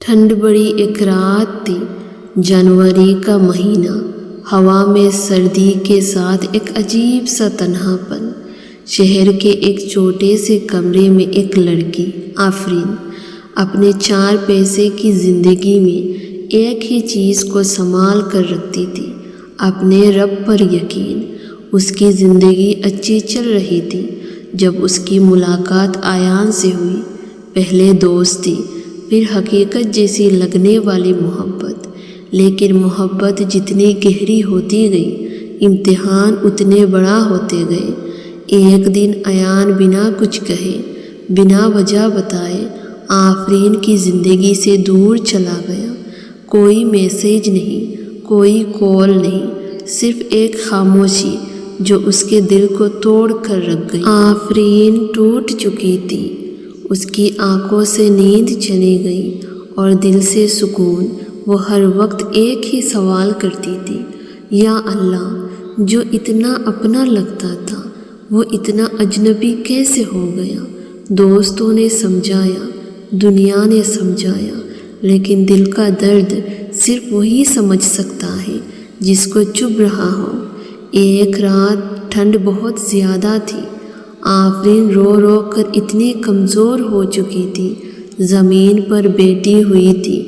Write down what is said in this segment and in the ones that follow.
ٹھنڈ بڑی ایک رات تھی، جنوری کا مہینہ، ہوا میں سردی کے ساتھ ایک عجیب سا تنہا پن۔ شہر کے ایک چھوٹے سے کمرے میں ایک لڑکی آفرین اپنے 4 پیسے کی زندگی میں ایک ہی چیز کو سنبھال کر رکھتی تھی، اپنے رب پر یقین۔ اس کی زندگی اچھی چل رہی تھی جب اس کی ملاقات ایان سے ہوئی۔ پہلے دوستی، پھر حقیقت جیسی لگنے والی محبت، لیکن محبت جتنی گہری ہوتی گئی، امتحان اتنے بڑا ہوتے گئے۔ ایک دن ایان بنا کچھ کہے، بنا وجہ بتائے آفرین کی زندگی سے دور چلا گیا۔ کوئی میسیج نہیں، کوئی کال نہیں، صرف ایک خاموشی جو اس کے دل کو توڑ کر رکھ گئی۔ آفرین ٹوٹ چکی تھی، اس کی آنکھوں سے نیند چلی گئی اور دل سے سکون۔ وہ ہر وقت ایک ہی سوال کرتی تھی، یا اللہ، جو اتنا اپنا لگتا تھا وہ اتنا اجنبی کیسے ہو گیا؟ دوستوں نے سمجھایا، دنیا نے سمجھایا، لیکن دل کا درد صرف وہی سمجھ سکتا ہے جس کو چبھ رہا ہو۔ ایک رات ٹھنڈ بہت زیادہ تھی، آفرین رو رو کر اتنی کمزور ہو چکی تھی، زمین پر بیٹھی ہوئی تھی،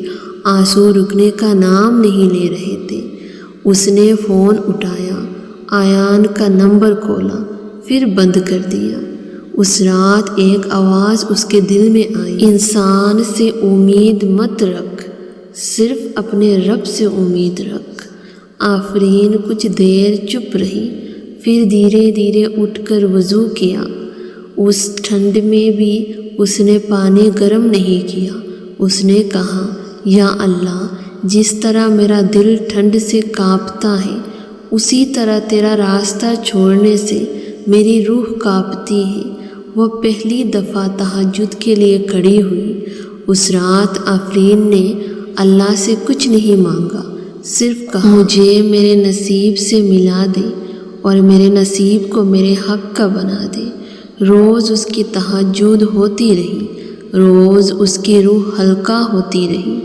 آنسو رکنے کا نام نہیں لے رہے تھے۔ اس نے فون اٹھایا، ایان کا نمبر کھولا، پھر بند کر دیا۔ اس رات ایک آواز اس کے دل میں آئی، انسان سے امید مت رکھ، صرف اپنے رب سے امید رکھ۔ آفرین کچھ دیر چپ رہی، پھر دھیرے دھیرے اٹھ کر وضو کیا۔ اس ٹھنڈ میں بھی اس نے پانی گرم نہیں کیا۔ اس نے کہا، یا اللہ، جس طرح میرا دل ٹھنڈ سے کانپتا ہے، اسی طرح تیرا راستہ چھوڑنے سے میری روح کانپتی ہے۔ وہ پہلی دفعہ تہجد کے لیے کھڑی ہوئی۔ اس رات آفرین نے اللہ سے کچھ نہیں مانگا، صرف کہا، مجھے میرے نصیب سے ملا دے اور میرے نصیب کو میرے حق کا بنا دے۔ روز اس کی تہجد ہوتی رہی، روز اس کی روح ہلکا ہوتی رہی،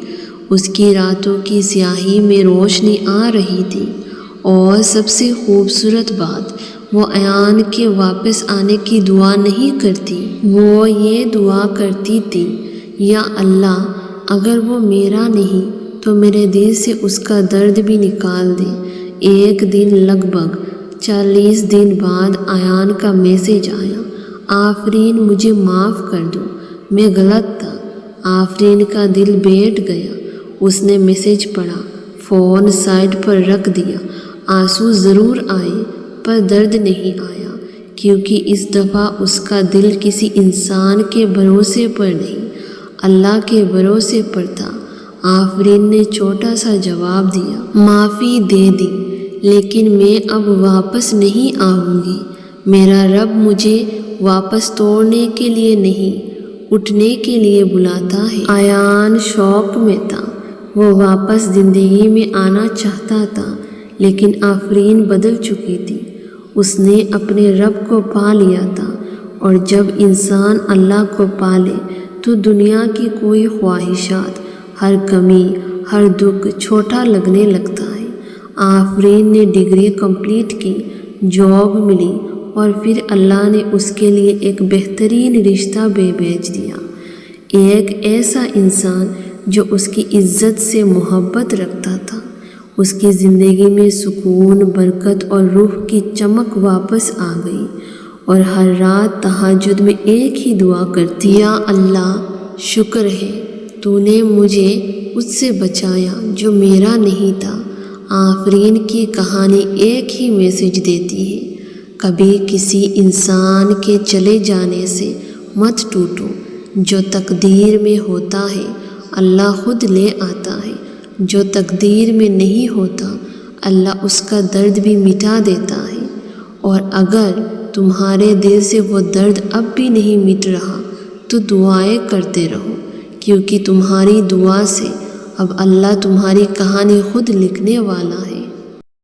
اس کی راتوں کی سیاہی میں روشنی آ رہی تھی۔ اور سب سے خوبصورت بات، وہ ایان کے واپس آنے کی دعا نہیں کرتی، وہ یہ دعا کرتی تھی، یا اللہ، اگر وہ میرا نہیں تو میرے دل سے اس کا درد بھی نکال دے۔ ایک دن لگ بھگ 40 دن بعد ایان کا میسیج آیا، آفرین، مجھے معاف کر دو، میں غلط تھا۔ آفرین کا دل بیٹھ گیا۔ اس نے میسیج پڑھا، فون سائڈ پر رکھ دیا۔ آنسو ضرور آئے پر درد نہیں آیا، کیونکہ اس دفعہ اس کا دل کسی انسان کے بھروسے پر نہیں، اللہ کے بھروسے پر تھا۔ آفرین نے چھوٹا سا جواب دیا، معافی دے دی، لیکن میں اب واپس نہیں آؤں گی۔ میرا رب مجھے واپس توڑنے کے لیے نہیں، اٹھنے کے لیے بلاتا ہے۔ ایان شوق میں تھا، وہ واپس زندگی میں آنا چاہتا تھا، لیکن آفرین بدل چکی تھی۔ اس نے اپنے رب کو پا لیا تھا، اور جب انسان اللہ کو پالے تو دنیا کی کوئی خواہشات، ہر کمی، ہر دکھ چھوٹا لگنے لگتا ہے۔ آفرین نے ڈگری کمپلیٹ کی، جاب ملی، اور پھر اللہ نے اس کے لیے ایک بہترین رشتہ بھیج دیا۔ ایک ایسا انسان جو اس کی عزت سے محبت رکھتا تھا۔ اس کی زندگی میں سکون، برکت اور روح کی چمک واپس آ گئی، اور ہر رات تہجد میں ایک ہی دعا کرتی، یا اللہ، شکر ہے تو نے مجھے اس سے بچایا جو میرا نہیں تھا۔ آفرین کی کہانی ایک ہی میسیج دیتی ہے، کبھی کسی انسان کے چلے جانے سے مت ٹوٹو۔ جو تقدیر میں ہوتا ہے اللہ خود لے آتا ہے، جو تقدیر میں نہیں ہوتا اللہ اس کا درد بھی مٹا دیتا ہے۔ اور اگر تمہارے دل سے وہ درد اب بھی نہیں مٹ رہا تو دعائیں کرتے رہو، کیونکہ تمہاری دعا سے اب اللہ تمہاری کہانی خود لکھنے والا ہے۔